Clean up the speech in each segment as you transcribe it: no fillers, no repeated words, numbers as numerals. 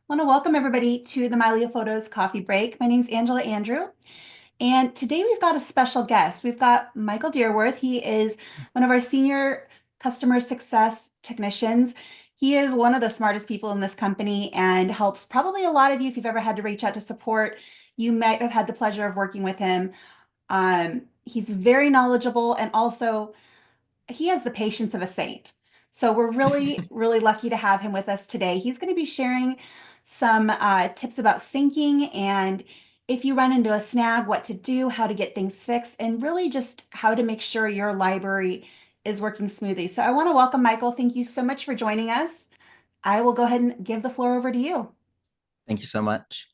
I want to welcome everybody to the Mylio Photos coffee break. My name is Angela Andrieux, and today we've got a special guest. We've got Michael Dearworth. He is one of our senior customer success technicians. He is one of the smartest people in this company and helps probably a lot of you. If you've ever had to reach out to support, you might have had the pleasure of working with him. He's very knowledgeable, and also he has the patience of a saint. So we're really, really lucky to have him with us today. He's going to be sharing some tips about syncing and if you run into a snag, what to do, how to get things fixed, and really just how to make sure your library is working smoothly. So I want to welcome Michael. Thank you so much for joining us. I will go ahead and give the floor over to you. Thank you so much.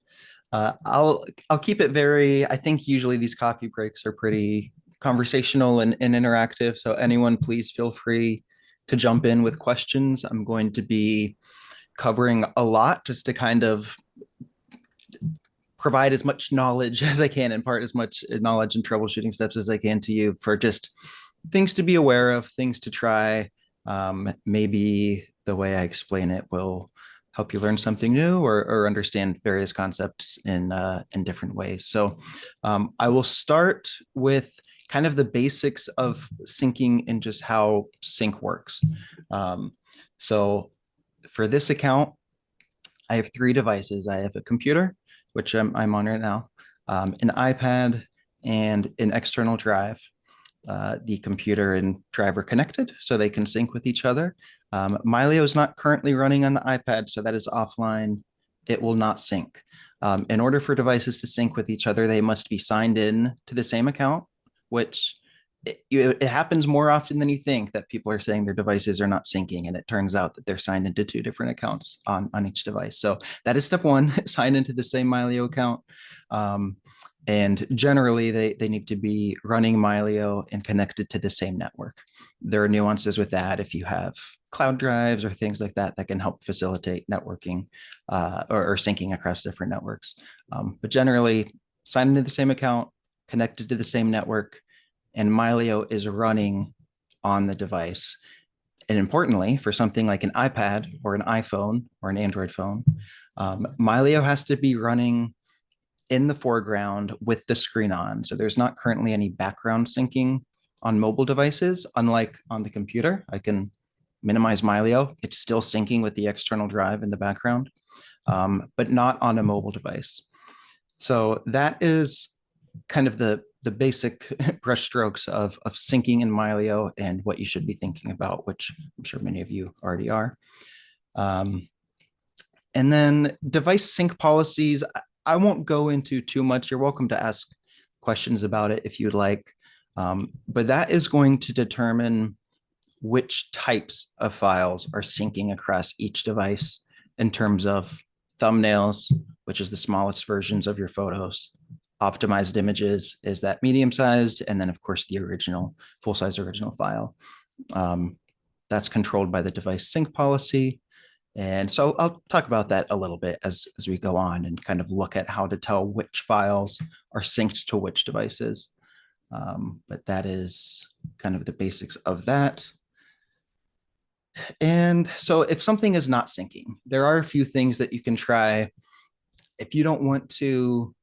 I'll keep it very. I think usually these coffee breaks are pretty conversational and interactive. So anyone, please feel free to jump in with questions. I'm going to be covering a lot just to kind of provide as much knowledge as I can, impart as much knowledge and troubleshooting steps as I can to you for just things to be aware of, things to try. Maybe the way I explain it will help you learn something new or understand various concepts in different ways. So I will start with kind of the basics of syncing and just how sync works. So for this account, I have three devices. I have a computer, which I'm on right now, an iPad, and an external drive. The computer and drive are connected so they can sync with each other. Mylio is not currently running on the iPad, so that is offline. It will not sync. In order for devices to sync with each other, they must be signed in to the same account, which it happens more often than you think that people are saying their devices are not syncing, and it turns out that they're signed into two different accounts on each device. So that is step one: sign into the same Mylio account. And generally, they need to be running Mylio and connected to the same network. There are nuances with that if you have cloud drives or things like that that can help facilitate networking or syncing across different networks. But generally, sign into the same account, connected to the same network, and Mylio is running on the device. And importantly, for something like an iPad or an iPhone or an Android phone, Mylio has to be running in the foreground with the screen on. So there's not currently any background syncing on mobile devices, unlike on the computer. I can minimize Mylio. It's still syncing with the external drive in the background, but not on a mobile device. So that is kind of the basic brushstrokes of syncing in Mylio and what you should be thinking about, which I'm sure many of you already are. And then device sync policies, I won't go into too much. You're welcome to ask questions about it if you'd like. But that is going to determine which types of files are syncing across each device in terms of thumbnails, which is the smallest versions of your photos. Optimized images is that medium sized, and then of course the original full size original file. That's controlled by the device sync policy. And so I'll talk about that a little bit as we go on and kind of look at how to tell which files are synced to which devices. But that is kind of the basics of that. And so if something is not syncing, there are a few things that you can try. If you don't want to,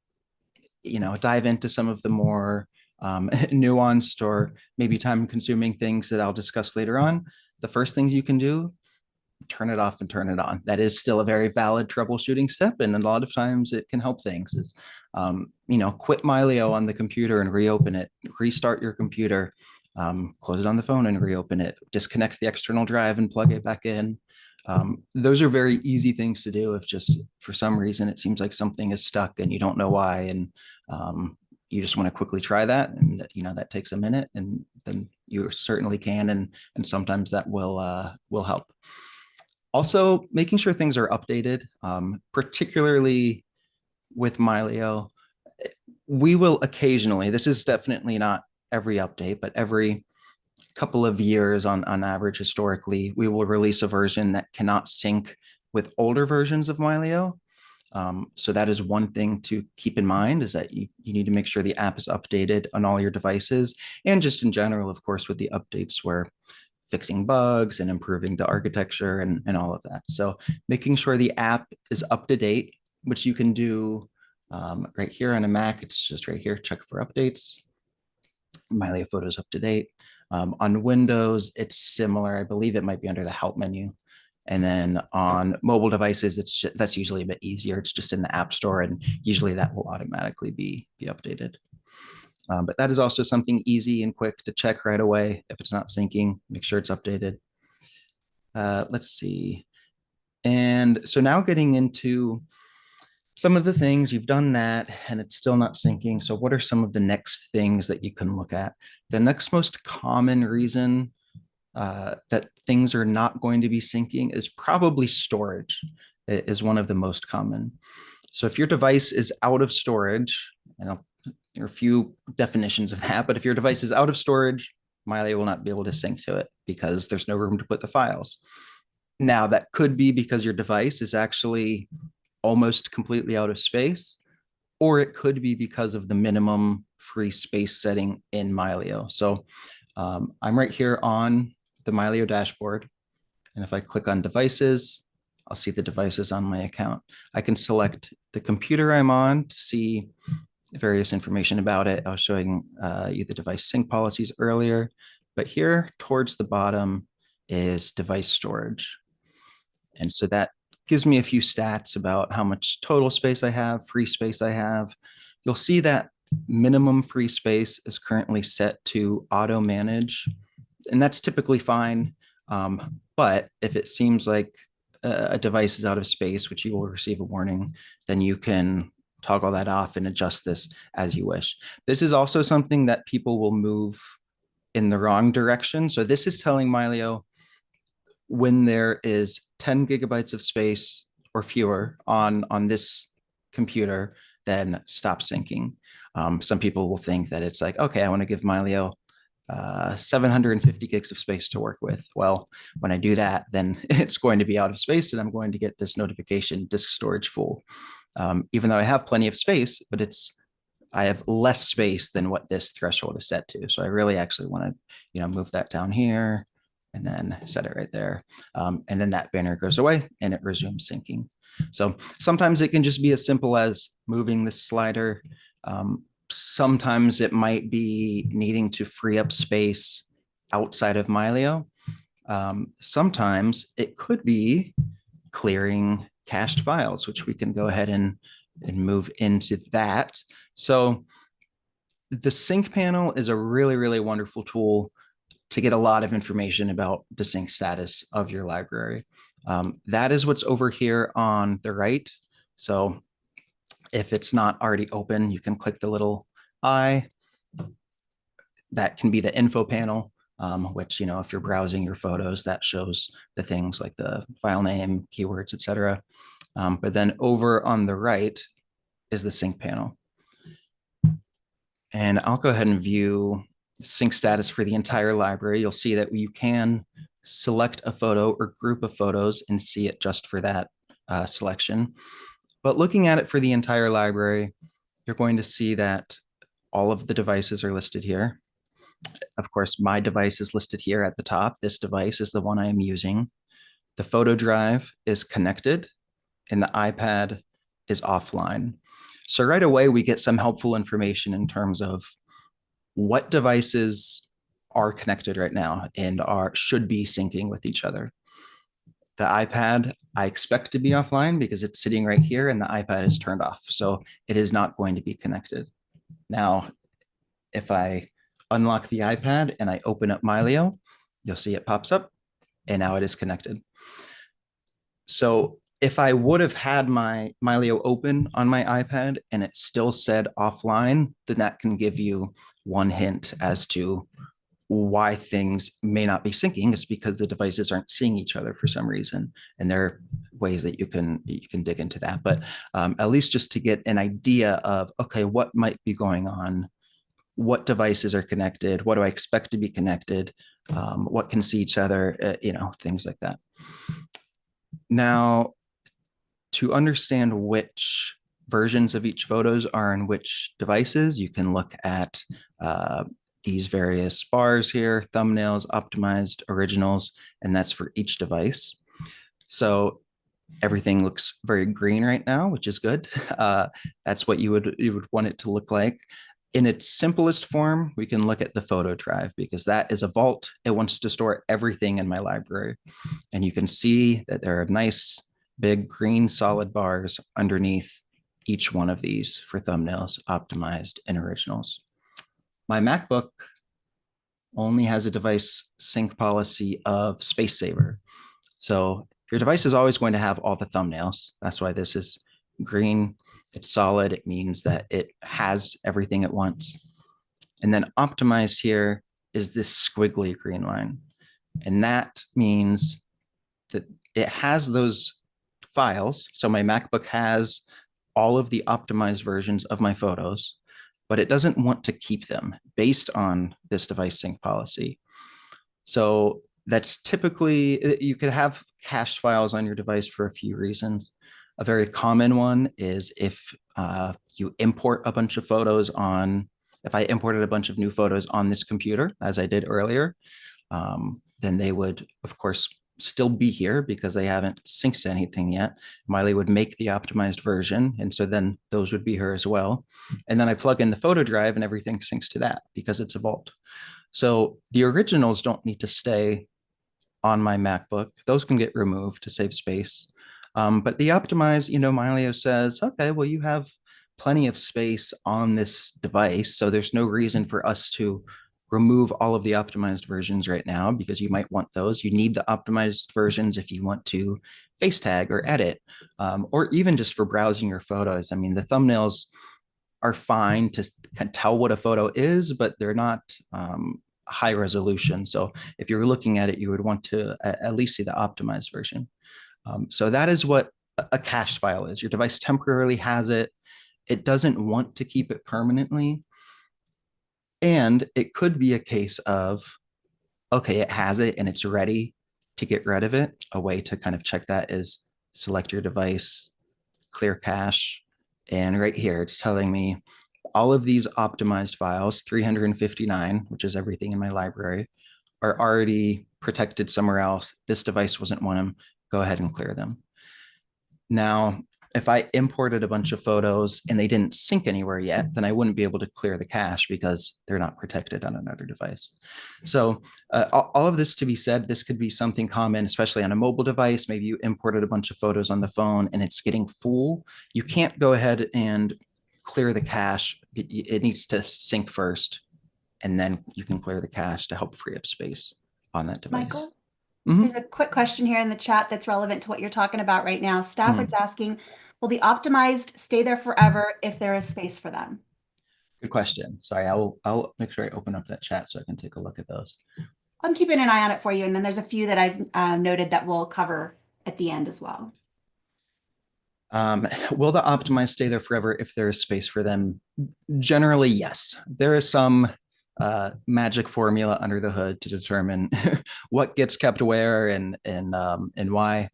dive into some of the more nuanced or maybe time consuming things that I'll discuss later on, the first things you can do, turn it off and turn it on. That is still a very valid troubleshooting step. And a lot of times it can help things is, quit Mylio on the computer and reopen it, restart your computer, close it on the phone and reopen it, disconnect the external drive and plug it back in. Those are very easy things to do if just for some reason it seems like something is stuck and you don't know why. And you just want to quickly try that. And that takes a minute, and then you certainly can. And sometimes that will help. Also, making sure things are updated, particularly with Mylio. We will occasionally, this is definitely not every update, but every couple of years on average, historically, we will release a version that cannot sync with older versions of Mylio. So that is one thing to keep in mind, is that you need to make sure the app is updated on all your devices, and just in general, of course, with the updates where fixing bugs and improving the architecture and all of that. So making sure the app is up to date, which you can do right here on a Mac. It's just right here, check for updates. Mylio Photos up to date. On Windows, it's similar. I believe it might be under the Help menu. And then on mobile devices, that's usually a bit easier. It's just in the App Store, and usually that will automatically be updated. But that is also something easy and quick to check right away. If it's not syncing, make sure it's updated. Let's see. And so now getting into some of the things, you've done that and it's still not syncing. So what are some of the next things that you can look at? The next most common reason that things are not going to be syncing is probably storage. It is one of the most common. So if your device is out of storage, and there are a few definitions of that, but if your device is out of storage, Mylio will not be able to sync to it because there's no room to put the files. Now, that could be because your device is actually almost completely out of space, or it could be because of the minimum free space setting in Mylio. So I'm right here on the Mylio dashboard. And if I click on devices, I'll see the devices on my account. I can select the computer I'm on to see various information about it. I was showing you the device sync policies earlier, but here towards the bottom is device storage. And so that gives me a few stats about how much total space I have, free space I have. You'll see that minimum free space is currently set to auto manage, and that's typically fine. But if it seems like a device is out of space, which you will receive a warning, then you can toggle that off and adjust this as you wish. This is also something that people will move in the wrong direction. So this is telling Mylio when there is 10 gigabytes of space or fewer on this computer, then stop syncing. Some people will think that it's like, okay, I want to give Mylio 750 gigs of space to work with. Well, when I do that, then it's going to be out of space and I'm going to get this notification, disk storage full. Even though I have plenty of space, but I have less space than what this threshold is set to. So I really actually want to, move that down here and then set it right there. And then that banner goes away and it resumes syncing. So sometimes it can just be as simple as moving this slider. Sometimes it might be needing to free up space outside of Mylio. Sometimes it could be clearing cached files, which we can go ahead and move into that. So the sync panel is a really, really wonderful tool to get a lot of information about the sync status of your library. That is what's over here on the right. So if it's not already open, you can click the little eye. That can be the info panel, which, if you're browsing your photos, that shows the things like the file name, keywords, etc. But then over on the right is the sync panel. And I'll go ahead and view sync status for the entire library. You'll see that you can select a photo or group of photos and see it just for that selection. But looking at it for the entire library, you're going to see that all of the devices are listed here. Of course, my device is listed here at the top. This device is the one I am using. The photo drive is connected and the iPad is offline. So right away, we get some helpful information in terms of what devices are connected right now and should be syncing with each other. The iPad, I expect to be offline because it's sitting right here and the iPad is turned off. So it is not going to be connected. Now, if I unlock the iPad and I open up Mylio, you'll see it pops up and now it is connected. So if I would have had my Mylio open on my iPad and it still said offline, then that can give you one hint as to why things may not be syncing. Is because the devices aren't seeing each other for some reason. And there are ways that you can dig into that. But at least just to get an idea of, okay, what might be going on, what devices are connected, what do I expect to be connected, what can see each other, things like that. Now, to understand which versions of each photos are in which devices, you can look at these various bars here, thumbnails, optimized, originals, and that's for each device. So everything looks very green right now, which is good. That's what you would want it to look like. In its simplest form, we can look at the photo drive because that is a vault. It wants to store everything in my library. And you can see that there are nice big green solid bars underneath each one of these for thumbnails, optimized, and originals. My MacBook only has a device sync policy of space saver. So your device is always going to have all the thumbnails. That's why this is green. It's solid. It means that it has everything it wants. And then optimized here is this squiggly green line. And that means that it has those files. So my MacBook has all of the optimized versions of my photos, but it doesn't want to keep them based on this device sync policy. So that's typically, you could have cached files on your device for a few reasons. A very common one is if you import a bunch of photos on, if I imported a bunch of new photos on this computer, as I did earlier, then they would, of course, still be here because they haven't synced to anything yet. Mylio would make the optimized version, and so then those would be her as well. And then I plug in the photo drive and everything syncs to that because it's a vault. So the originals don't need to stay on my MacBook. Those can get removed to save space. But the optimized, Mylio says, okay, well, you have plenty of space on this device, so there's no reason for us to remove all of the optimized versions right now because you might want those. You need the optimized versions if you want to face tag or edit, or even just for browsing your photos. I mean, the thumbnails are fine to kind of tell what a photo is, but they're not high resolution. So if you're looking at it, you would want to at least see the optimized version. So that is what a cached file is. Your device temporarily has it. It doesn't want to keep it permanently. And it could be a case of, okay, it has it and it's ready to get rid of it. A way to kind of check that is select your device, clear cache. And right here, it's telling me all of these optimized files, 359, which is everything in my library, are already protected somewhere else. This device wasn't one of them. Go ahead and clear them. Now, if I imported a bunch of photos and they didn't sync anywhere yet, then I wouldn't be able to clear the cache because they're not protected on another device. So all of this to be said, this could be something common, especially on a mobile device. Maybe you imported a bunch of photos on the phone and it's getting full. You can't go ahead and clear the cache. It needs to sync first, and then you can clear the cache to help free up space on that device. Michael, Mm-hmm. there's a quick question here in the chat that's relevant to what you're talking about right now. Stafford's Mm-hmm. asking, will the optimized stay there forever if there is space for them? Good question. Sorry, I'll make sure I open up that chat so I can take a look at those. I'm keeping an eye on it for you. And then there's a few that I've noted that we'll cover at the end as well. Will the optimized stay there forever if there is space for them? Generally, yes. There is some magic formula under the hood to determine what gets kept where and why.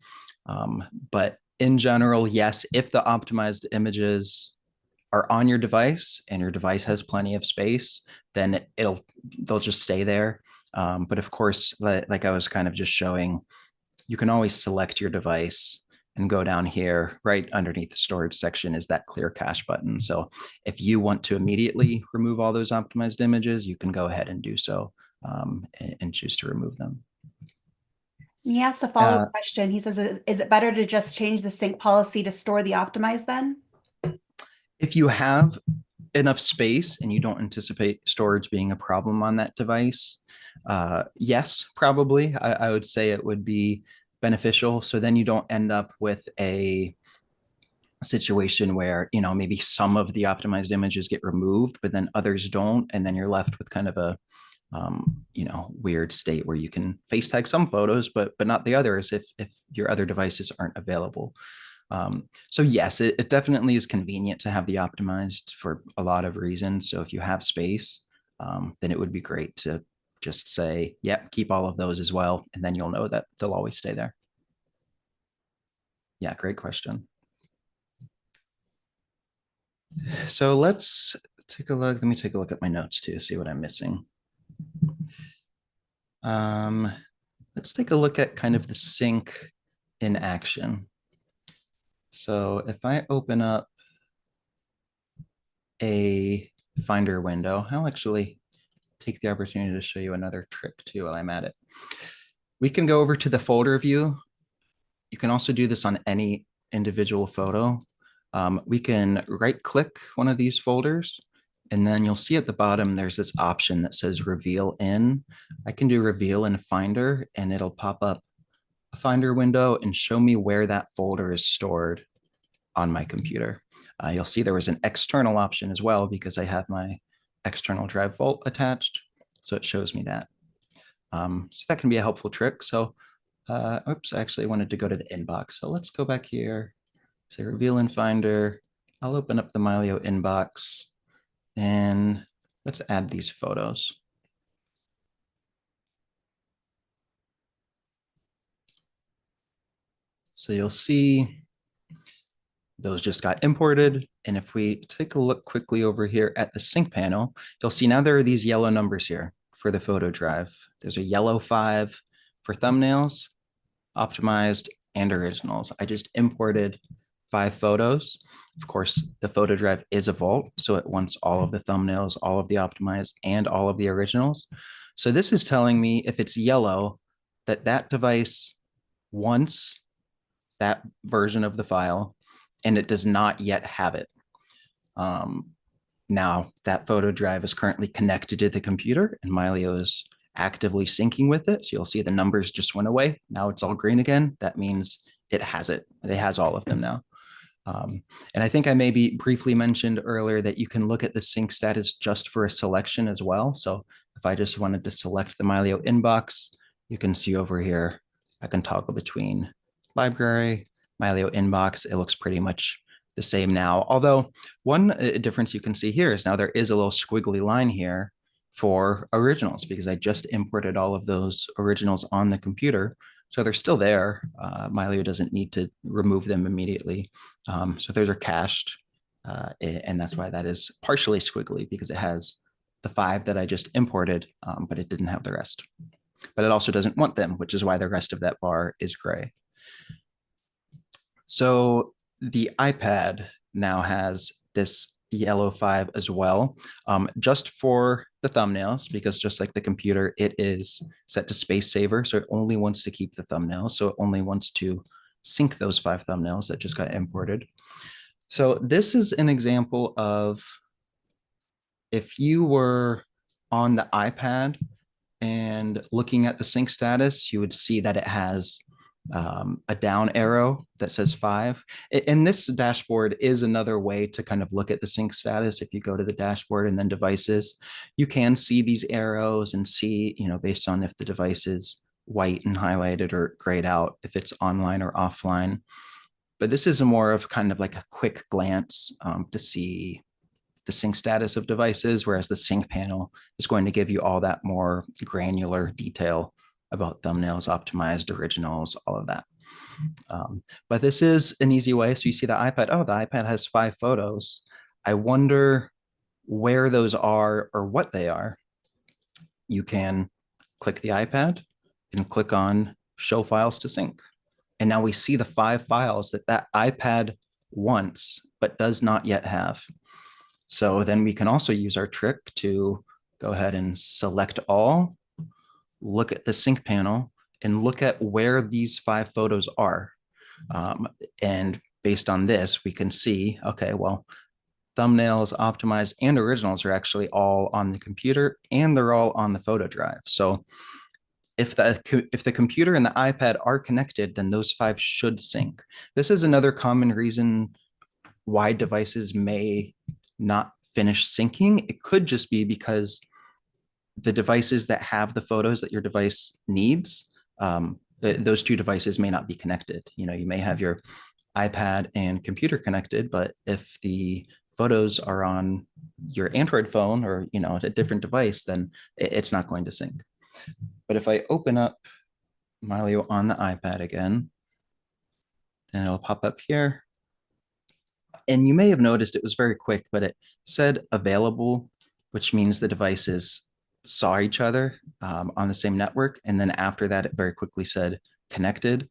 But in general, yes, if the optimized images are on your device and your device has plenty of space, then they'll just stay there. But of course, like I was kind of just showing, you can always select your device and go down here. Right underneath the storage section is that clear cache button. So if you want to immediately remove all those optimized images, you can go ahead and do so, and choose to remove them. He asked a follow-up question. He says, is it better to just change the sync policy to store the optimized then? If you have enough space and you don't anticipate storage being a problem on that device, yes, probably. I would say it would be beneficial. So then you don't end up with a situation where, maybe some of the optimized images get removed, but then others don't. And then you're left with kind of a, weird state where you can face tag some photos, but not the others if your other devices aren't available. So yes, it definitely is convenient to have the optimized for a lot of reasons. So if you have space, then it would be great to just say, yep, keep all of those as well. And then you'll know that they'll always stay there. Yeah, great question. So let's take a look. Let me take a look at my notes too, see what I'm missing. Um, let's take a look at kind of the sync in action. So if I open up a Finder window, I'll actually take the opportunity to show you another trick too while I'm at it. We can go over to the folder view. You can also do this on any individual photo. We can right click one of these folders, and then you'll see at the bottom, there's this option that says reveal in. I can do reveal in Finder, and it'll pop up a Finder window and show me where that folder is stored on my computer. You'll see there was an external option as well because I have my external drive vault attached. So it shows me that. So that can be a helpful trick. So, oops, I actually wanted to go to the inbox. So let's go back here, say reveal in Finder. I'll open up the Mylio inbox and let's add these photos. So you'll see those just got imported. And if we take a look quickly over here at the sync panel, you'll see now there are these yellow numbers here for the photo drive. There's a yellow 5 for thumbnails, optimized, and originals. I just imported 5 photos. Of course, the photo drive is a vault, so it wants all of the thumbnails, all of the optimized, and all of the originals. So this is telling me if it's yellow, that that device wants that version of the file, and it does not yet have it. Now, that photo drive is currently connected to the computer, and Mylio is actively syncing with it. So you'll see the numbers just went away. Now it's all green again. That means it has it. It has all of them now. And I think I maybe briefly mentioned earlier that you can look at the sync status just for a selection as well. So if I just wanted to select the Mylio inbox, you can see over here, I can toggle between library, Mylio inbox. It looks pretty much the same now. Although one difference you can see here is now there is a little squiggly line here for originals because I just imported all of those originals on the computer. So they're still there. Mylio doesn't need to remove them immediately. So those are cached. And that's why that is partially squiggly because it has the 5 that I just imported, but it didn't have the rest. But it also doesn't want them, which is why the rest of that bar is gray. So the iPad now has this yellow 5 as well, just for the thumbnails, because just like the computer, it is set to space saver. So it only wants to keep the thumbnails. So it only wants to sync those 5 thumbnails that just got imported. So this is an example of if you were on the iPad and looking at the sync status, you would see that it has a down arrow that says 5. And this dashboard is another way to kind of look at the sync status. If you go to the dashboard and then devices, you can see these arrows and see, based on if the device is white and highlighted or grayed out, if it's online or offline. But this is a more of kind of like a quick glance to see the sync status of devices, whereas the sync panel is going to give you all that more granular detail about thumbnails, optimized, originals, all of that. But this is an easy way. So you see the iPad, oh, the iPad has 5 photos. I wonder where those are or what they are. You can click the iPad and click on show files to sync. And now we see the 5 files that that iPad wants, but does not yet have. So then we can also use our trick to go ahead and select all, look at the sync panel, and look at where these 5 photos are. And based on this, we can see, okay, well, thumbnails, optimized, and originals are actually all on the computer, and they're all on the photo drive. So if the computer and the iPad are connected, then those 5 should sync. This is another common reason why devices may not finish syncing. It could just be because the devices that have the photos that your device needs, those 2 devices may not be connected. You may have your iPad and computer connected, but if the photos are on your Android phone or a different device, then it's not going to sync. But if I open up Mylio on the iPad again, then it'll pop up here. And you may have noticed it was very quick, but it said available, which means the device is saw each other on the same network. And then after that, it very quickly said connected.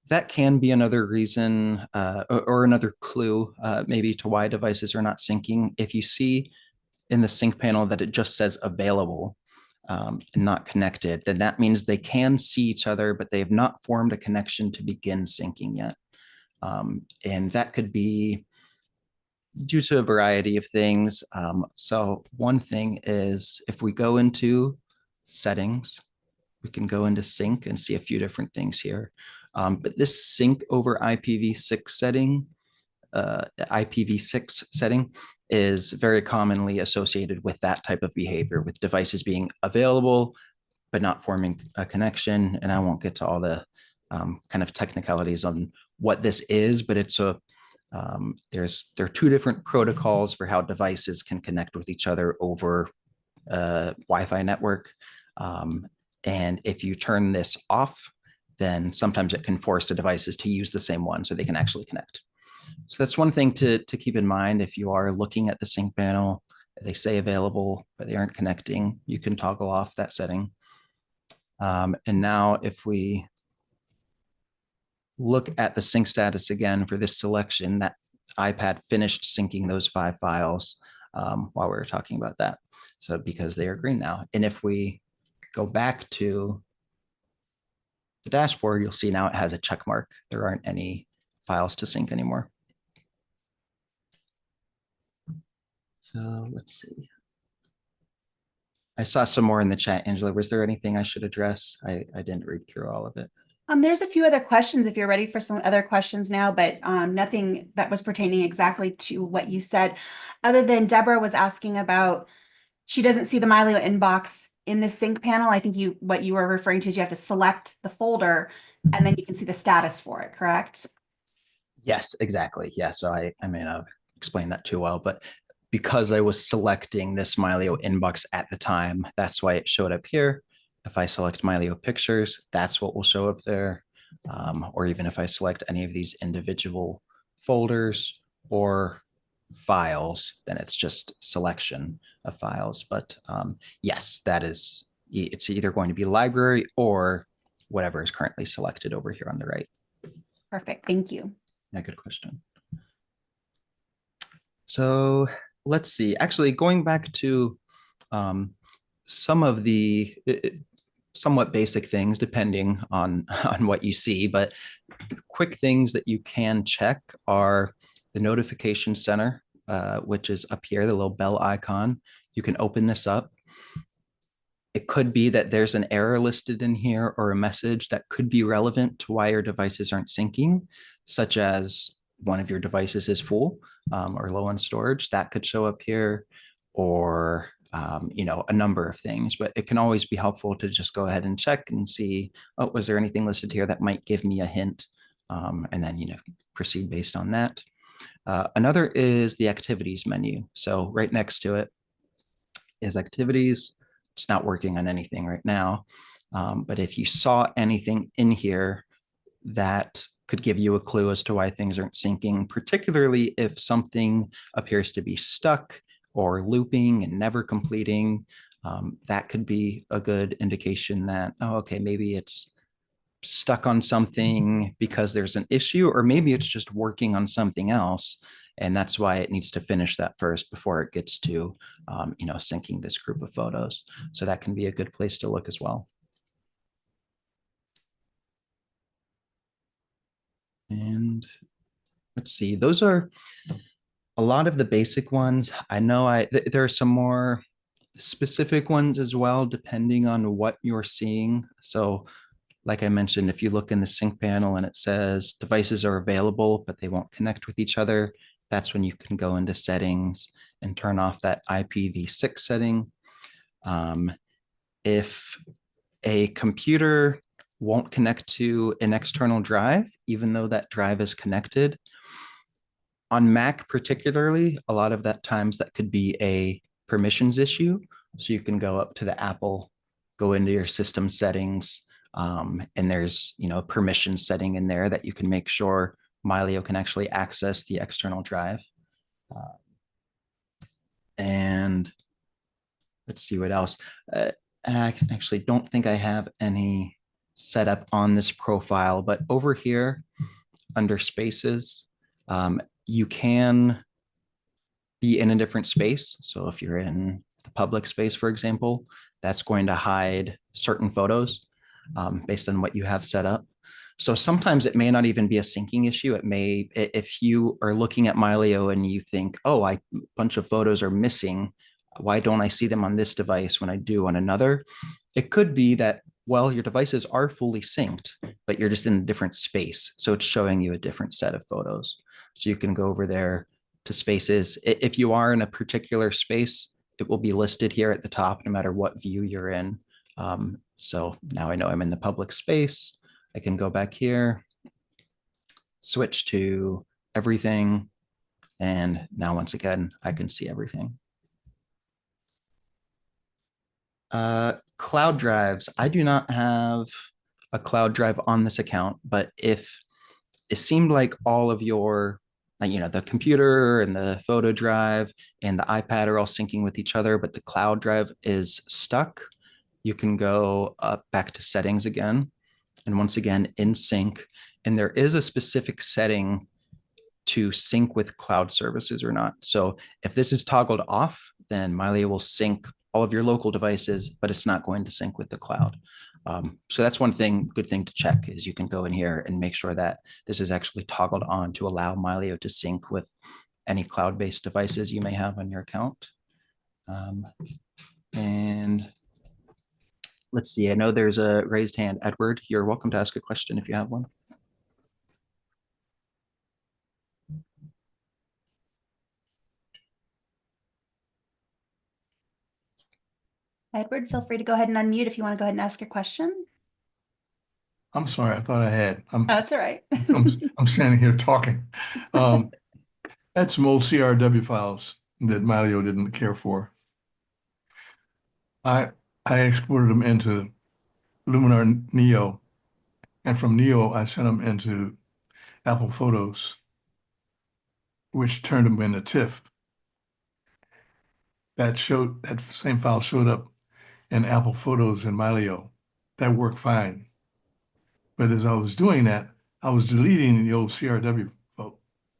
That can be another reason or another clue maybe to why devices are not syncing. If you see in the sync panel that it just says available and not connected, then that means they can see each other, but they have not formed a connection to begin syncing yet. And that could be due to a variety of things. So one thing is if we go into settings, we can go into sync and see a few different things here. But this sync over IPv6 setting, IPv6 setting is very commonly associated with that type of behavior, with devices being available, but not forming a connection. And I won't get to all the kind of technicalities on what this is, but it's there are two different protocols for how devices can connect with each other over a Wi-Fi network. And if you turn this off, then sometimes it can force the devices to use the same one so they can actually connect. So that's one thing to keep in mind. If you are looking at the sync panel, they say available, but they aren't connecting, you can toggle off that setting. And now if we look at the sync status again for this selection, that iPad finished syncing those 5 files while we were talking about that. So because they are green now. And if we go back to the dashboard, you'll see now it has a check mark. There aren't any files to sync anymore. So let's see. I saw some more in the chat, Angela. Was there anything I should address? I didn't read through all of it. There's a few other questions if you're ready for some other questions now, but nothing that was pertaining exactly to what you said, other than Deborah was asking about, she doesn't see the Mylio inbox in the sync panel. I think what you were referring to is you have to select the folder and then you can see the status for it, correct? Yes, exactly. Yeah, so I may not have explained that too well, but because I was selecting this Mylio inbox at the time, that's why it showed up here. If I select Mylio pictures, that's what will show up there. Or even if I select any of these individual folders or files, then it's just selection of files. But yes, it's either going to be library or whatever is currently selected over here on the right. Perfect. Thank you. Yeah, good question. So let's see. Actually, going back to some of the somewhat basic things, depending on what you see, but quick things that you can check are the notification center, which is up here, the little bell icon. You can open this up. It could be that there's an error listed in here or a message that could be relevant to why your devices aren't syncing, such as one of your devices is full or low on storage. That could show up here, or a number of things. But it can always be helpful to just go ahead and check and see, oh, was there anything listed here that might give me a hint? And then proceed based on that. Another is the activities menu. So right next to it is activities. It's not working on anything right now. But if you saw anything in here that could give you a clue as to why things aren't syncing, particularly if something appears to be stuck or looping and never completing, that could be a good indication that, oh, okay, maybe it's stuck on something because there's an issue, or maybe it's just working on something else. And that's why it needs to finish that first before it gets to, syncing this group of photos. So that can be a good place to look as well. And let's see, those are a lot of the basic ones. I know there are some more specific ones as well, depending on what you're seeing. So like I mentioned, if you look in the sync panel and it says devices are available, but they won't connect with each other, that's when you can go into settings and turn off that IPv6 setting. If a computer won't connect to an external drive, even though that drive is connected, on Mac particularly, a lot of that times that could be a permissions issue. So you can go up to the Apple, go into your system settings, and there's a permission setting in there that you can make sure Mylio can actually access the external drive. And let's see what else. I actually don't think I have any set up on this profile, but over here under spaces, you can be in a different space. So if you're in the public space, for example, that's going to hide certain photos based on what you have set up. So sometimes it may not even be a syncing issue. It may, if you are looking at Mylio and you think, oh, a bunch of photos are missing. Why don't I see them on this device when I do on another? It could be that, well, your devices are fully synced, but you're just in a different space. So it's showing you a different set of photos. So you can go over there to spaces. If you are in a particular space, it will be listed here at the top, no matter what view you're in. So now I know I'm in the public space. I can go back here, switch to everything. And now once again, I can see everything. Cloud drives. I do not have a cloud drive on this account, but if it seemed like all of your, the computer and the photo drive and the iPad are all syncing with each other, but the cloud drive is stuck, you can go up back to settings again. And once again, in sync. And there is a specific setting to sync with cloud services or not. So if this is toggled off, then Mylio will sync all of your local devices, but it's not going to sync with the cloud. So that's one good thing to check is you can go in here and make sure that this is actually toggled on to allow Mylio to sync with any cloud-based devices you may have on your account. And let's see, I know there's a raised hand. Edward, you're welcome to ask a question if you have one. Edward, feel free to go ahead and unmute if you want to go ahead and ask your question. I'm sorry, I thought I had. That's all right. I'm standing here talking. That's some old CRW files that Mylio didn't care for. I exported them into Luminar Neo, and from Neo I sent them into Apple Photos, which turned them into TIFF. That same file showed up in Apple Photos in Mylio. That worked fine. But as I was doing that, I was deleting the old CRW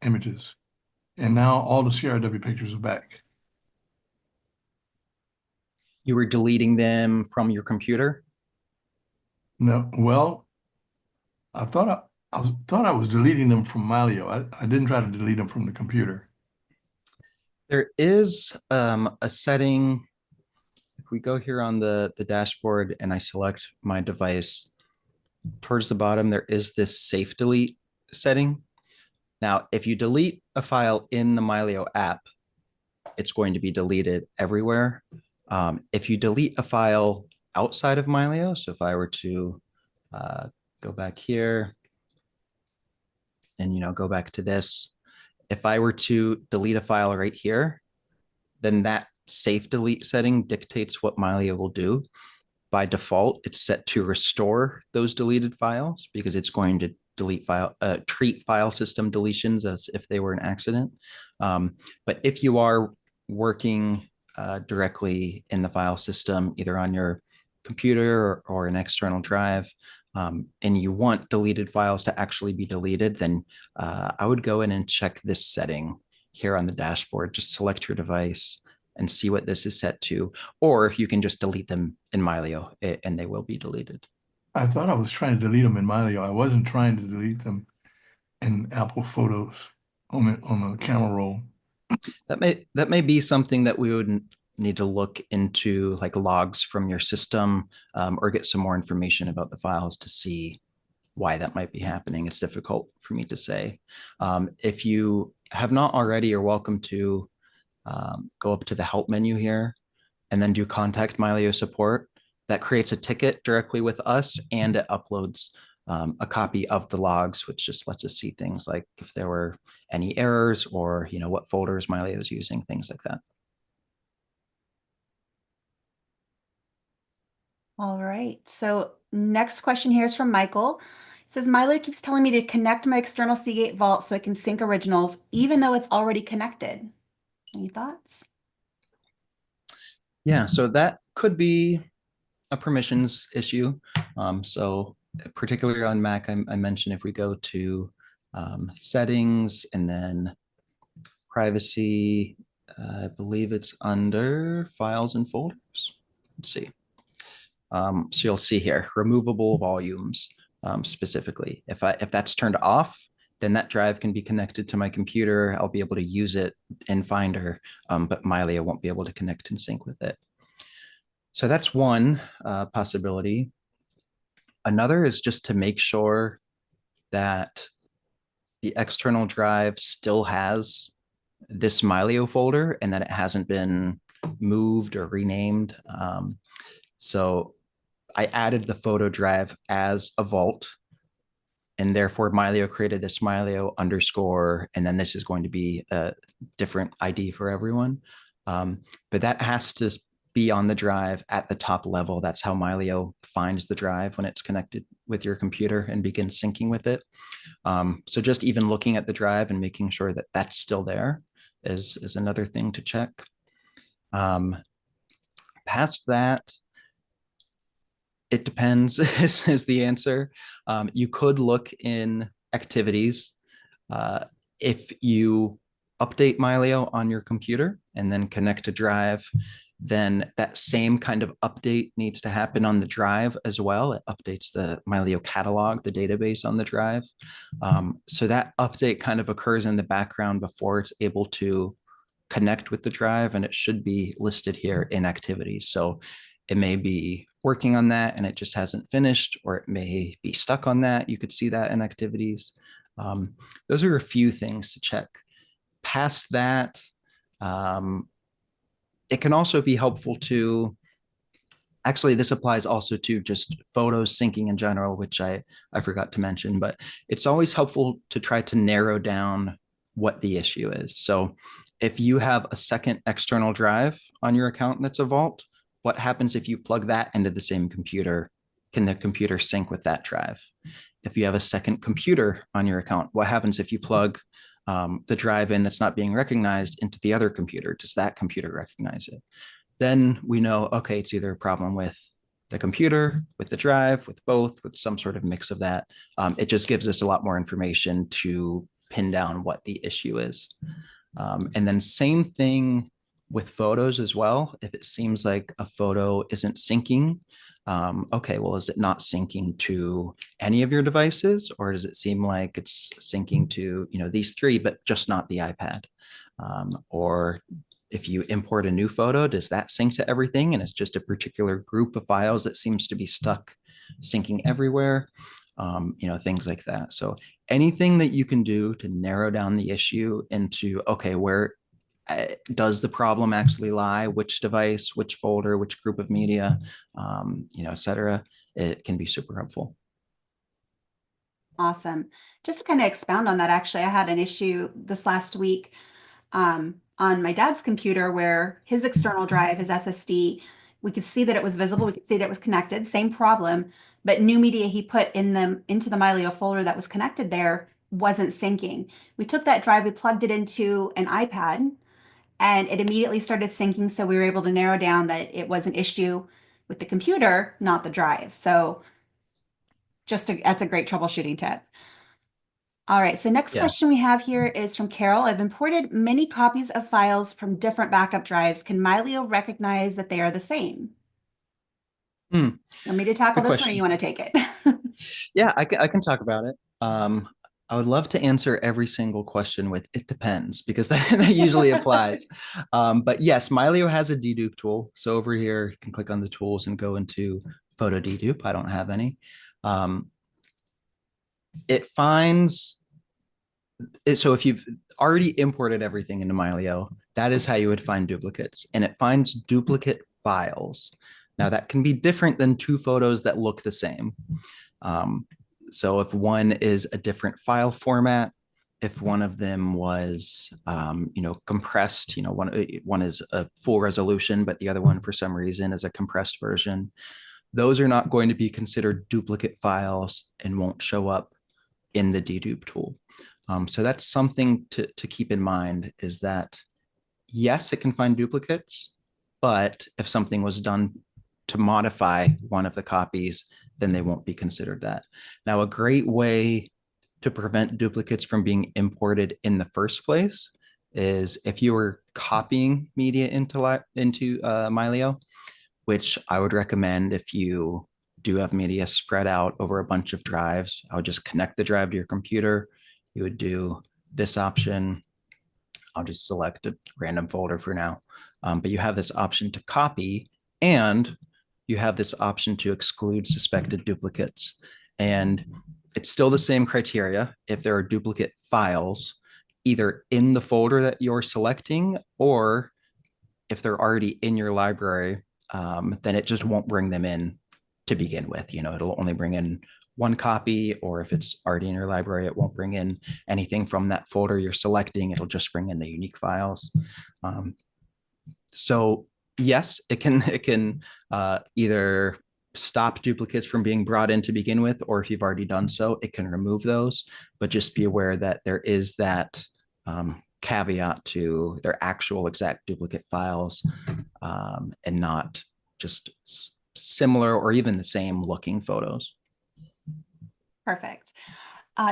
images. And now all the CRW pictures are back. You were deleting them from your computer? No, well, I thought I was deleting them from Mylio. I didn't try to delete them from the computer. There is a setting. If we go here on the dashboard and I select my device, towards the bottom, there is this safe delete setting. Now, if you delete a file in the Mylio app, it's going to be deleted everywhere. If you delete a file outside of Mylio, so if I were to go back here and go back to this, if I were to delete a file right here, then that safe delete setting dictates what Mylio will do. By default, it's set to restore those deleted files because it's going to treat file system deletions as if they were an accident. But if you are working directly in the file system, either on your computer or an external drive, and you want deleted files to actually be deleted, then I would go in and check this setting here on the dashboard. Just select your device and see what this is set to, or you can just delete them in Mylio and they will be deleted. I thought I was trying to delete them in Mylio. I wasn't trying to delete them in Apple Photos on the camera roll. That may be something that we would need to look into, like logs from your system, or get some more information about the files to see why that might be happening. It's difficult for me to say. If you have not already, you're welcome to go up to the help menu here and then do contact Mylio support. That creates a ticket directly with us and it uploads a copy of the logs, which just lets us see things like if there were any errors or what folders Mylio is using, things like that. All right. So next question here is from Michael. It says, Mylio keeps telling me to connect my external Seagate vault so I can sync originals, even though it's already connected. Any thoughts? Yeah, so that could be a permissions issue. So particularly on Mac, I mentioned if we go to settings and then privacy, I believe it's under files and folders. Let's see. So you'll see here, removable volumes specifically. If that's turned off, then that drive can be connected to my computer. I'll be able to use it in Finder, but Mylio won't be able to connect and sync with it. So that's one possibility. Another is just to make sure that the external drive still has this Mylio folder and that it hasn't been moved or renamed. So I added the photo drive as a vault, and therefore Mylio created this Mylio underscore, and then this is going to be a different ID for everyone. But that has to be on the drive at the top level. That's how Mylio finds the drive when it's connected with your computer and begins syncing with it. So just even looking at the drive and making sure that that's still there is another thing to check. Past that, it depends is the answer. You could look in activities. If you update Mylio on your computer and then connect a drive, then that same kind of update needs to happen on the drive as well. It updates the Mylio catalog, the database on the drive. So that update kind of occurs in the background before it's able to connect with the drive, and it should be listed here in activities. So it may be working on that and it just hasn't finished, or it may be stuck on that. You could see that in activities. Those are a few things to check. Past that, it can also be helpful to, actually, this applies also to just photos syncing in general, which I forgot to mention, but it's always helpful to try to narrow down what the issue is. So if you have a second external drive on your account that's a vault, what happens if you plug that into the same computer? Can the computer sync with that drive? If you have a second computer on your account, what happens if you plug the drive in that's not being recognized into the other computer? Does that computer recognize it? Then we know, okay, it's either a problem with the computer, with the drive, with both, with some sort of mix of that. It just gives us a lot more information to pin down what the issue is. And then same thing with photos as well. If it seems like a photo isn't syncing, okay, well, is it not syncing to any of your devices, or does it seem like it's syncing to, these three, but just not the iPad? Or if you import a new photo, does that sync to everything? And it's just a particular group of files that seems to be stuck syncing everywhere, things like that. So anything that you can do to narrow down the issue into, okay, where does the problem actually lie? Which device, which folder, which group of media, et cetera. It can be super helpful. Awesome. Just to kind of expound on that, actually, I had an issue this last week on my dad's computer where his external drive, his SSD, we could see that it was visible. We could see that it was connected, same problem, but new media he put into the Mylio folder that was connected there wasn't syncing. We took that drive, we plugged it into an iPad, and it immediately started syncing. So we were able to narrow down that it was an issue with the computer, not the drive. So that's a great troubleshooting tip. All right, so next Yeah. question we have here is from Carol. I've imported many copies of files from different backup drives. Can Mylio recognize that they are the same? Hmm. Want me to tackle Good this one, or question. you want to take it? Yeah, I can talk about it. I would love to answer every single question with "it depends" because that usually applies. But yes, Mylio has a dedupe tool. So over here, you can click on the tools and go into photo dedupe. I don't have any. It finds it. So if you've already imported everything into Mylio, that is how you would find duplicates, and it finds duplicate files. Now that can be different than two photos that look the same. So if one is a different file format, if one of them was, compressed, one is a full resolution, but the other one for some reason is a compressed version, those are not going to be considered duplicate files and won't show up in the dedupe tool. So that's something to keep in mind, is that yes, it can find duplicates, But if something was done to modify one of the copies, then they won't be considered that. Now, a great way to prevent duplicates from being imported in the first place is if you were copying media into Mylio, which I would recommend if you do have media spread out over a bunch of drives. I would just connect the drive to your computer. You would do this option. I'll just select a random folder for now. But you have this option to copy, and you have this option to exclude suspected duplicates. And it's still the same criteria. If there are duplicate files, either in the folder that you're selecting, or if they're already in your library, then it just won't bring them in to begin with. It'll only bring in one copy, or if it's already in your library, it won't bring in anything from that folder you're selecting. It'll just bring in the unique files. So yes, it can either stop duplicates from being brought in to begin with, or if you've already done so, it can remove those. But just be aware that there is that caveat to their actual exact duplicate files, and not just similar or even the same looking photos. Perfect.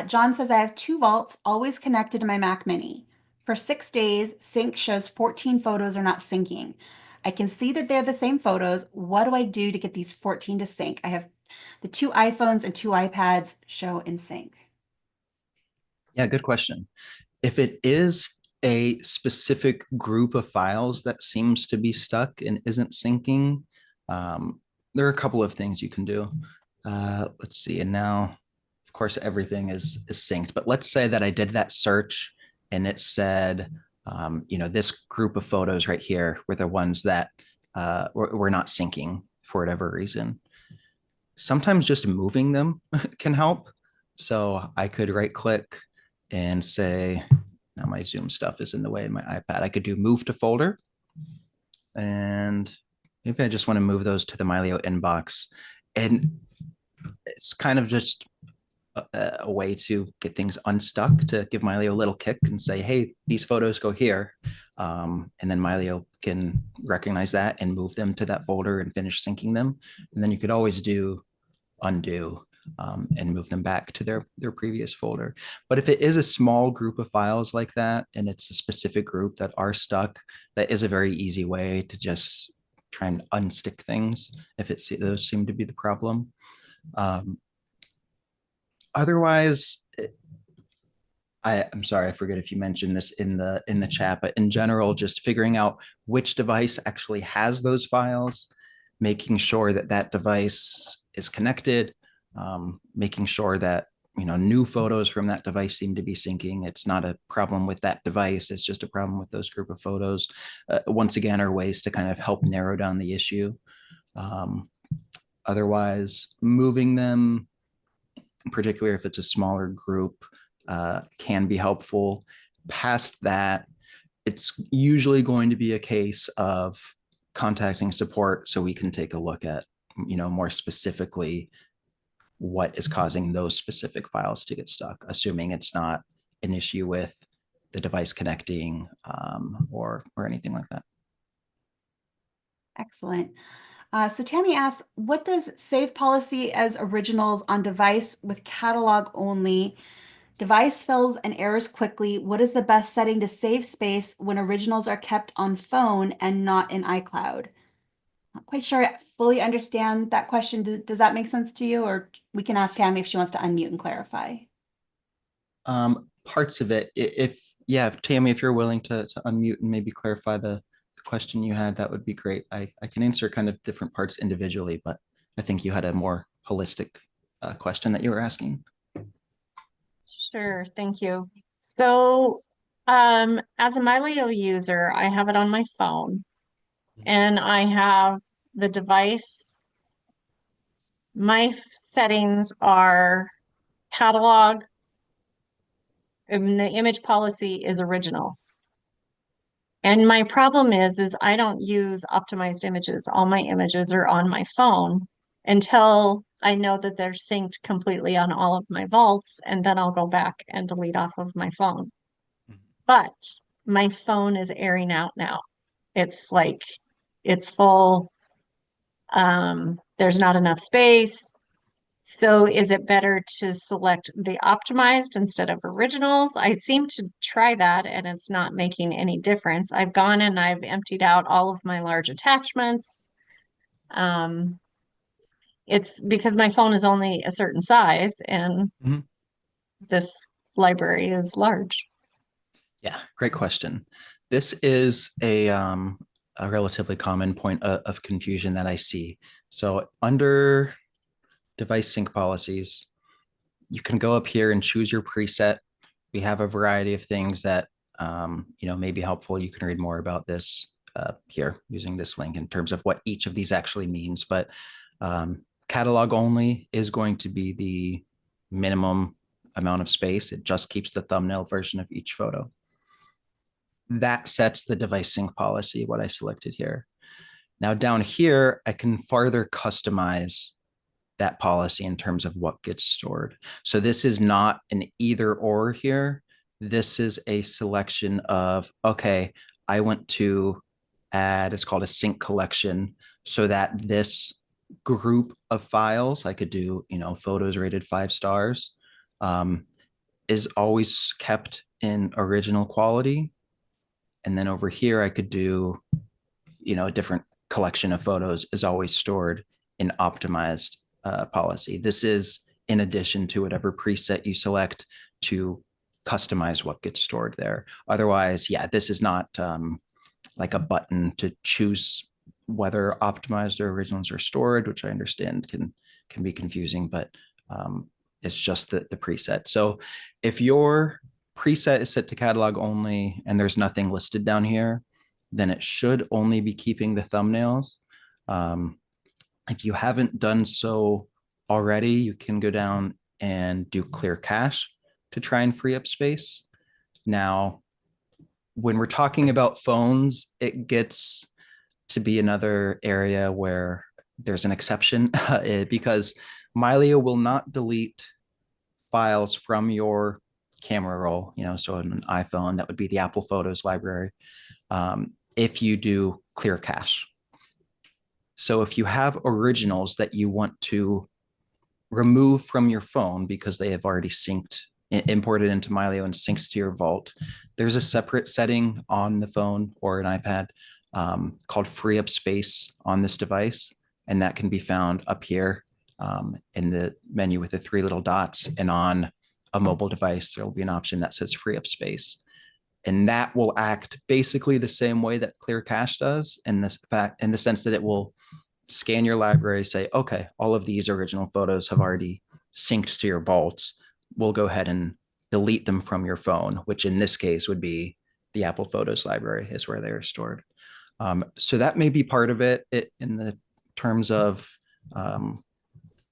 John says, I have 2 vaults always connected to my Mac Mini. For 6 days, sync shows 14 photos are not syncing. I can see that they're the same photos. What do I do to get these 14 to sync? I have the 2 iPhones and 2 iPads show in sync. Yeah, good question. If it is a specific group of files that seems to be stuck and isn't syncing, there are a couple of things you can do. Let's see. And now, of course, everything is synced. But let's say that I did that search and it said, this group of photos right here were the ones that were not syncing for whatever reason. Sometimes just moving them can help. So I could right click and say, now my Zoom stuff is in the way in my iPad. I could do move to folder. And maybe I just want to move those to the Mylio inbox. And it's kind of just a way to get things unstuck, to give Mylio a little kick and say, hey, these photos go here. And then Mylio can recognize that and move them to that folder and finish syncing them. And then you could always do undo and move them back to their previous folder. But if it is a small group of files like that, and it's a specific group that are stuck, that is a very easy way to just try and unstick things if those seem to be the problem. Otherwise, I'm sorry, I forget if you mentioned this in the chat, but in general, just figuring out which device actually has those files, making sure that that device is connected, making sure that new photos from that device seem to be syncing. It's not a problem with that device, it's just a problem with those group of photos. Once again, are ways to kind of help narrow down the issue. Otherwise, moving them, particularly if it's a smaller group, can be helpful. Past that, it's usually going to be a case of contacting support so we can take a look at, more specifically what is causing those specific files to get stuck, assuming it's not an issue with the device connecting, or anything like that. Excellent. So Tammy asks, what does save policy as originals on device with catalog only? Device fills and errors quickly. What is the best setting to save space when originals are kept on phone and not in iCloud? Not quite sure I fully understand that question. Does that make sense to you? Or we can ask Tammy if she wants to unmute and clarify. Parts of it, if Tammy, if you're willing to unmute and maybe clarify the question you had, that would be great. I can answer kind of different parts individually, but I think you had a more holistic question that you were asking. Sure, thank you. So, as a Mylio user, I have it on my phone, and I have the device. My settings are catalog, and the image policy is originals. And my problem is I don't use optimized images. All my images are on my phone until I know that they're synced completely on all of my vaults, and then I'll go back and delete off of my phone. But my phone is airing out now. It's like it's full. There's not enough space. So is it better to select the optimized instead of originals? I seem to try that and it's not making any difference. I've gone and I've emptied out all of my large attachments. It's because my phone is only a certain size and Mhm. this library is large. Yeah, great question. This is a relatively common point of confusion that I see. So under device sync policies, you can go up here and choose your preset. We have a variety of things that may be helpful. You can read more about this here using this link in terms of what each of these actually means. But catalog only is going to be the minimum amount of space. It just keeps the thumbnail version of each photo. That sets the device sync policy, what I selected here. Now down here, I can further customize that policy in terms of what gets stored. So this is not an either or here. This is a selection of, okay, I want to add, it's called a sync collection, so that this group of files, I could do, photos rated 5 stars, is always kept in original quality. And then over here, I could do, a different collection of photos is always stored in optimized policy. This is in addition to whatever preset you select to customize what gets stored there. Otherwise, yeah, this is not like a button to choose whether optimized or originals are stored, which I understand can be confusing, but it's just the preset. So if your preset is set to catalog only and there's nothing listed down here, then it should only be keeping the thumbnails. If you haven't done so already, you can go down and do clear cache to try and free up space. Now, when we're talking about phones, it gets to be another area where there's an exception because Mylio will not delete files from your camera roll, so on an iPhone, that would be the Apple Photos library, if you do clear cache. So if you have originals that you want to remove from your phone because they have already imported into Mylio and synced to your vault, there's a separate setting on the phone or an iPad called free up space on this device. And that can be found up here in the menu with the 3 little dots. And on a mobile device, there will be an option that says free up space. And that will act basically the same way that clear cache does in the sense that it will scan your library, say, okay, all of these original photos have already synced to your vaults. We'll go ahead and delete them from your phone, which in this case would be the Apple Photos library is where they are stored. So that may be part of it in the terms of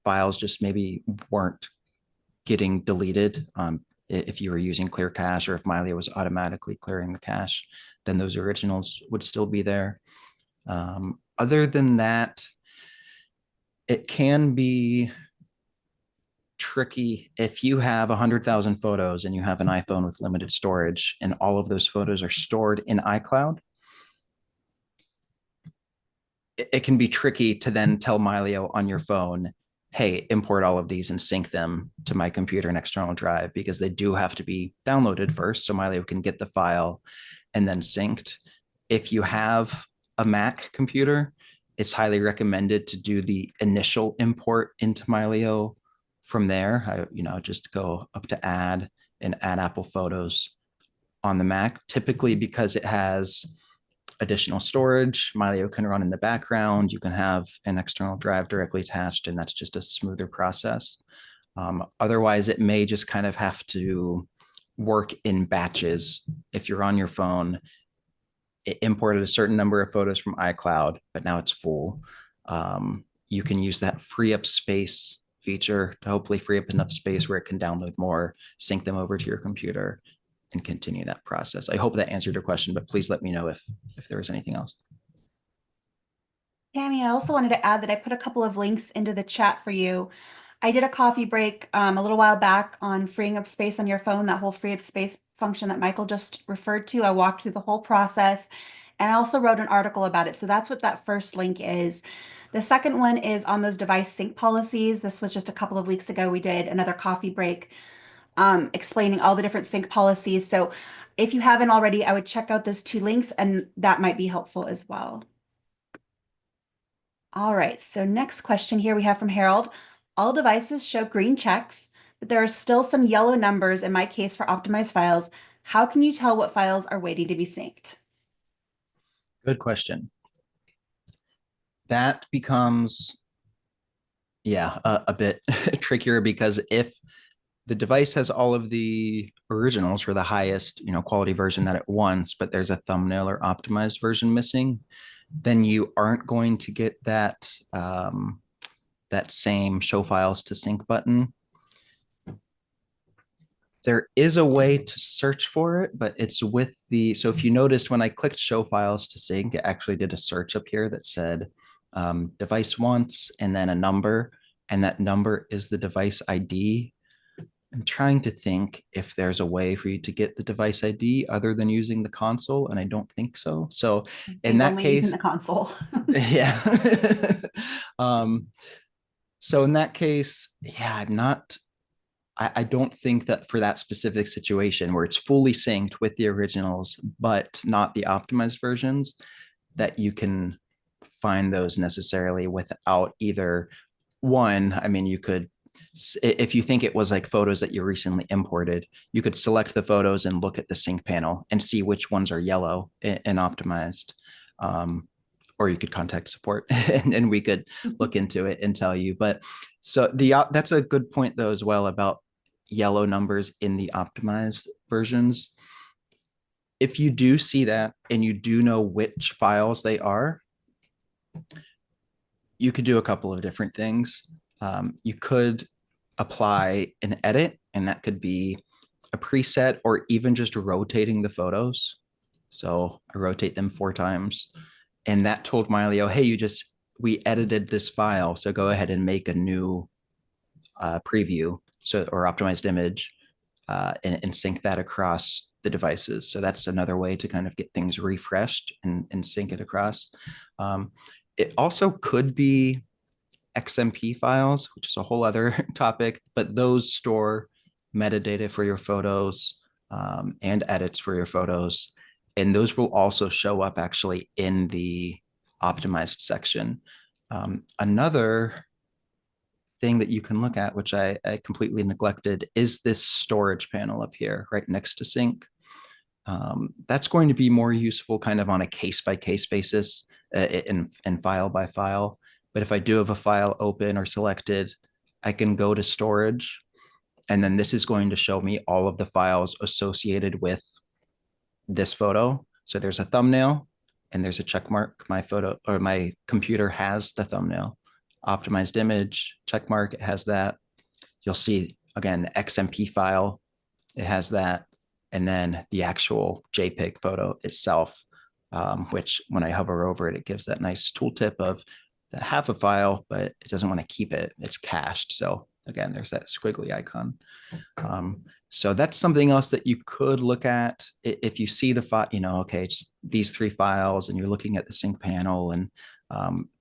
files just maybe weren't getting deleted. If you were using clear cache or if Mylio was automatically clearing the cache, then those originals would still be there. Other than that, it can be tricky if you have 100,000 photos and you have an iPhone with limited storage and all of those photos are stored in iCloud. It can be tricky to then tell Mylio on your phone, hey, import all of these and sync them to my computer and external drive, because they do have to be downloaded first so Mylio can get the file and then synced. If you have a Mac computer, it's highly recommended to do the initial import into Mylio. From there, just go up to add and add Apple Photos on the Mac, typically because it has additional storage. Mylio can run in the background. You can have an external drive directly attached, and that's just a smoother process. Otherwise, it may just kind of have to work in batches. If you're on your phone, it imported a certain number of photos from iCloud, but now it's full. You can use that free up space feature to hopefully free up enough space where it can download more, sync them over to your computer, and continue that process. I hope that answered your question, but please let me know if there was anything else. Tammy, I also wanted to add that I put a couple of links into the chat for you. I did a coffee break a little while back on freeing up space on your phone, that whole free up space function that Michael just referred to. I walked through the whole process And I also wrote an article about it. So that's what that first link is. The second one is on those device sync policies. This was just a couple of weeks ago. We did another coffee break explaining all the different sync policies. So if you haven't already, I would check out those two links and that might be helpful as well. All right, so next question here we have from Harold. All devices show green checks, but there are still some yellow numbers in my case for optimized files. How can you tell what files are waiting to be synced? Good question. That becomes, yeah, a bit trickier, because if the device has all of the originals for the highest, quality version that it wants, but there's a thumbnail or optimized version missing, then you aren't going to get that that same show files to sync button. There is a way to search for it, but it's with so if you noticed when I clicked show files to sync, it actually did a search up here that said device wants and then a number, and that number is the device ID. I'm trying to think if there's a way for you to get the device ID other than using the console, and I don't think so. So in that case, using the console. yeah. So in that case, yeah, I don't think that for that specific situation where it's fully synced with the originals, but not the optimized versions, that you can find those necessarily without either one. I mean, you could, if you think it was like photos that you recently imported, you could select the photos and look at the sync panel and see which ones are yellow and optimized. Or you could contact support and we could look into it and tell you. But so that's a good point though as well about yellow numbers in the optimized versions. If you do see that and you do know which files they are, you could do a couple of different things. You could apply an edit, and that could be a preset or even just rotating the photos. So I rotate them 4 times, and that told Mylio, hey, we edited this file, so go ahead and make a new preview, or optimized image, and sync that across the devices. So that's another way to kind of get things refreshed and sync it across. It also could be XMP files, which is a whole other topic, but those store metadata for your photos and edits for your photos. And those will also show up actually in the optimized section. Another thing that you can look at, which I completely neglected, is this storage panel up here, right next to sync. That's going to be more useful kind of on a case-by-case basis and file by file. But if I do have a file open or selected, I can go to storage, and then this is going to show me all of the files associated with this photo. So there's a thumbnail and there's a check mark. My photo or my computer has the thumbnail. Optimized image, check mark, it has that. You'll see again the XMP file, it has that, and then the actual JPEG photo itself, which when I hover over it, it gives that nice tooltip of have a file, but it doesn't want to keep it. It's cached. So again, there's that squiggly icon. So that's something else that you could look at if you see the file, okay, it's these 3 files and you're looking at the sync panel, and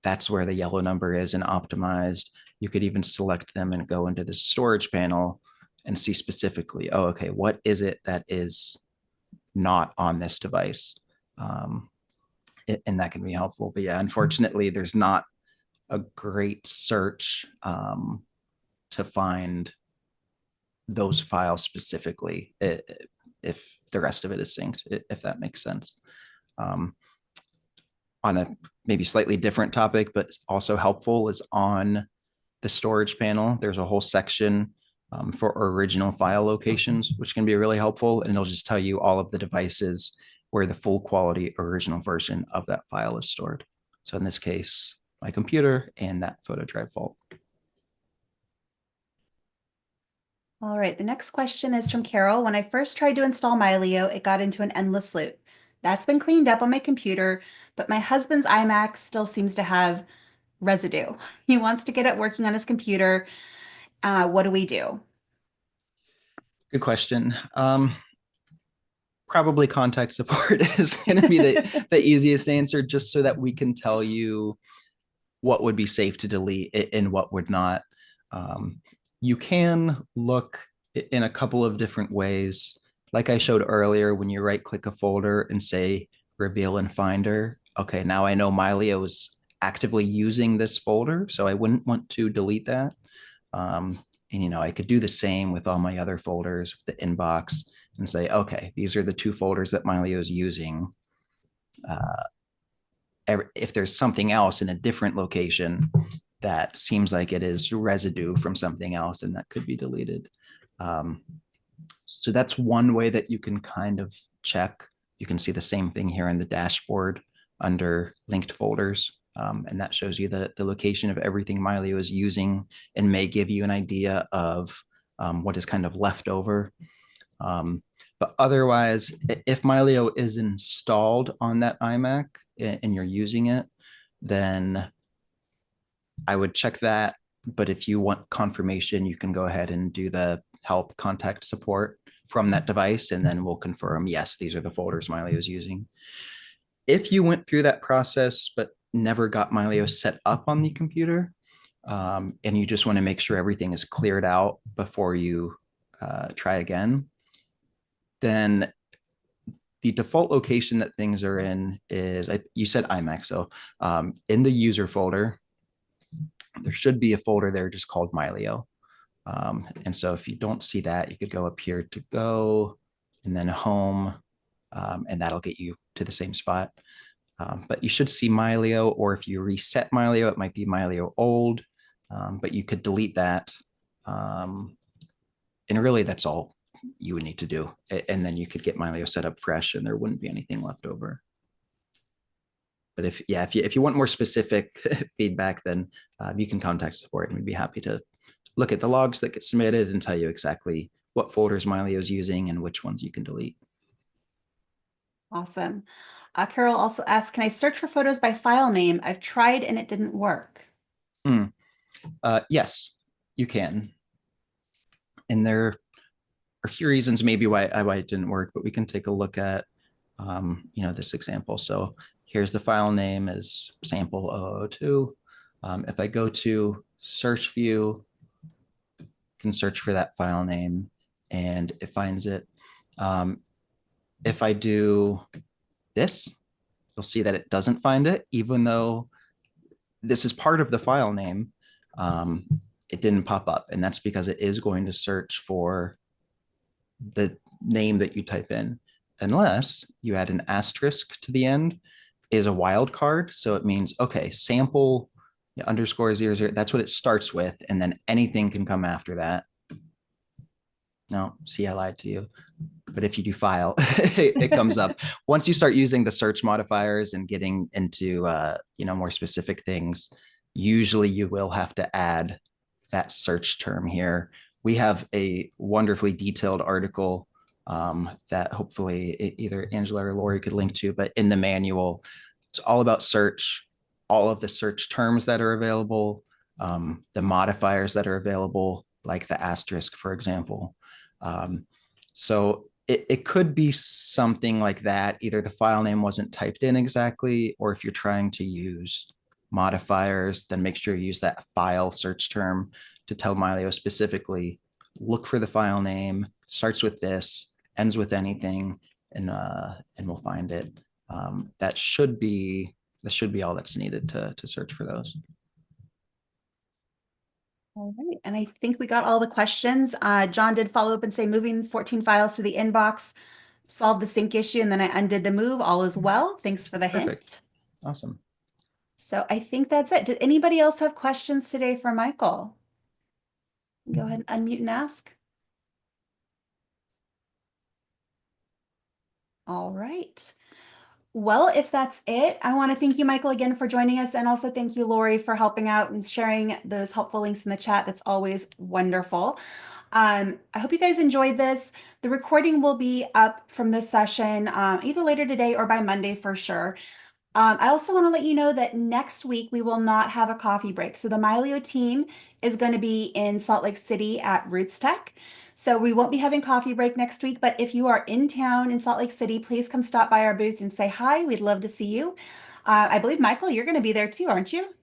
that's where the yellow number is and optimized. You could even select them and go into the storage panel and see specifically, oh, okay, what is it that is not on this device? And that can be helpful. But yeah, unfortunately, there's not a great search to find those files specifically if the rest of it is synced, if that makes sense. On a maybe slightly different topic, but also helpful, is on the storage panel. There's a whole section for original file locations, which can be really helpful. And it'll just tell you all of the devices where the full quality original version of that file is stored. So in this case, my computer and that photo drive vault. All right, the next question is from Carol. When I first tried to install Mylio, it got into an endless loop. That's been cleaned up on my computer, but my husband's iMac still seems to have residue. He wants to get it working on his computer. What do we do? Good question. probably contact support is going to be the easiest answer, just so that we can tell you what would be safe to delete and what would not. You can look in a couple of different ways. Like I showed earlier, when you right click a folder and say reveal in Finder, okay, now I know Mylio is actively using this folder, so I wouldn't want to delete that. And I could do the same with all my other folders, the inbox, and say, okay, these are the 2 folders that Mylio is using. If there's something else in a different location that seems like it is residue from something else, and that could be deleted. So that's one way that you can kind of check. You can see the same thing here in the dashboard under linked folders. And that shows you the location of everything Mylio is using, and may give you an idea of what is kind of left over. But otherwise, if Mylio is installed on that iMac and you're using it, then I would check that. But if you want confirmation, you can go ahead and do the help contact support from that device, and then we'll confirm, yes, these are the folders Mylio is using. If you went through that process but never got Mylio set up on the computer, and you just want to make sure everything is cleared out before you try again, then the default location that things are in is, you said iMac, so in the user folder, there should be a folder there just called Mylio. And so if you don't see that, you could go up here to go, and then home, and that'll get you to the same spot. But you should see Mylio, or if you reset Mylio, it might be Mylio old, but you could delete that. And really, that's all you would need to do. And then you could get Mylio set up fresh, and there wouldn't be anything left over. But if you want more specific feedback, then you can contact support, and we'd be happy to look at the logs that get submitted and tell you exactly what folders Mylio is using and which ones you can delete. Awesome. Carol also asked, can I search for photos by file name? I've tried and it didn't work. Yes, you can. And there are a few reasons maybe why it didn't work, but we can take a look at this example. So here's the file name is sample 002. If I go to search view, I can search for that file name and it finds it. If I do this, you'll see that it doesn't find it, even though this is part of the file name. It didn't pop up, and that's because it is going to search for the name that you type in, unless you add an asterisk to the end is a wildcard. So it means, okay, sample _00, that's what it starts with, and then anything can come after that. No, see, I lied to you. But if you do file, it comes up. Once you start using the search modifiers and getting into more specific things, usually you will have to add that search term here. We have a wonderfully detailed article that hopefully either Angela or Lori could link to, but in the manual, it's all about search, all of the search terms that are available, the modifiers that are available, like the asterisk, for example. So it could be something like that. Either the file name wasn't typed in exactly, or if you're trying to use modifiers, then make sure you use that file search term to tell Mylio specifically, look for the file name, starts with this, ends with anything, and we'll find it. That should be all that's needed to search for those. All right, and I think we got all the questions. John did follow up and say moving 14 files to the inbox solved the sync issue, and then I undid the move. All is well. Thanks for the Perfect. hint. Awesome. So I think that's it. Did anybody else have questions today for Michael? Go ahead and unmute and ask. All right. Well, if that's it, I want to thank you, Michael, again for joining us. And also thank you, Lori, for helping out and sharing those helpful links in the chat. That's always wonderful. I hope you guys enjoyed this. The recording will be up from this session either later today or by Monday for sure. I also want to let you know that next week we will not have a coffee break. So the Mylio team is going to be in Salt Lake City at Roots Tech. So we won't be having coffee break next week, but if you are in town in Salt Lake City, please come stop by our booth and say hi. We'd love to see you. I believe, Michael, you're going to be there too, aren't you?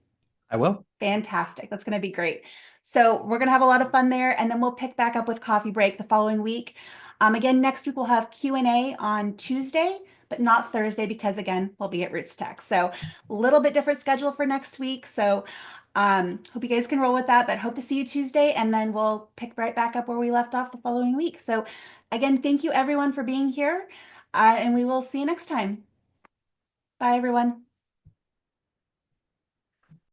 I will. Fantastic. That's going to be great. So we're going to have a lot of fun there, and then we'll pick back up with coffee break the following week. Again, next week we'll have Q&A on Tuesday, but not Thursday because again, we'll be at Roots Tech. So a little bit different schedule for next week. So hope you guys can roll with that, but hope to see you Tuesday, and then we'll pick right back up where we left off the following week. So again, thank you everyone for being here, and we will see you next time. Bye, everyone.